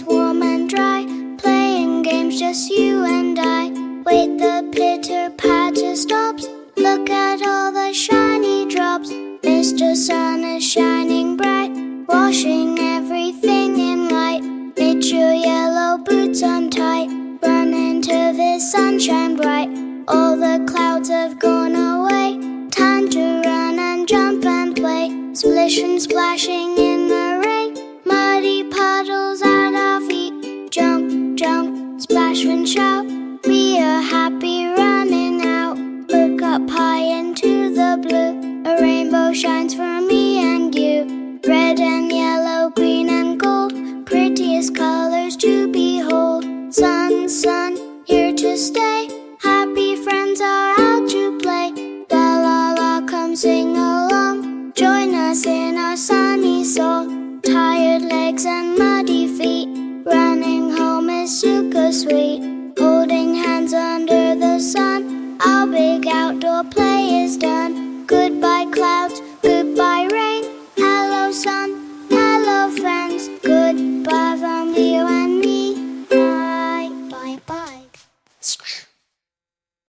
warm and dry, playing games just you and I. Wait, the pitter-patter stops. Look at all the shiny drops. Mr. Sun is shining bright, washing everything in white. Knit your yellow boots on tight, run into this sunshine bright. All the clouds have gone away, time to run and jump and play. Splish and splashing in the rain, muddy puddles at our feet. Jump, jump, splash and shout, we are happy running out. Look up high into the blue, a rainbow shines for me and you. Red and yellow, green and gold, prettiest colors to behold. Sun, sun, here to stay, happy friends are out to play. La la la, come sing along, join us in our sunny song. Tired legs and muddy feet, running home is super sweet.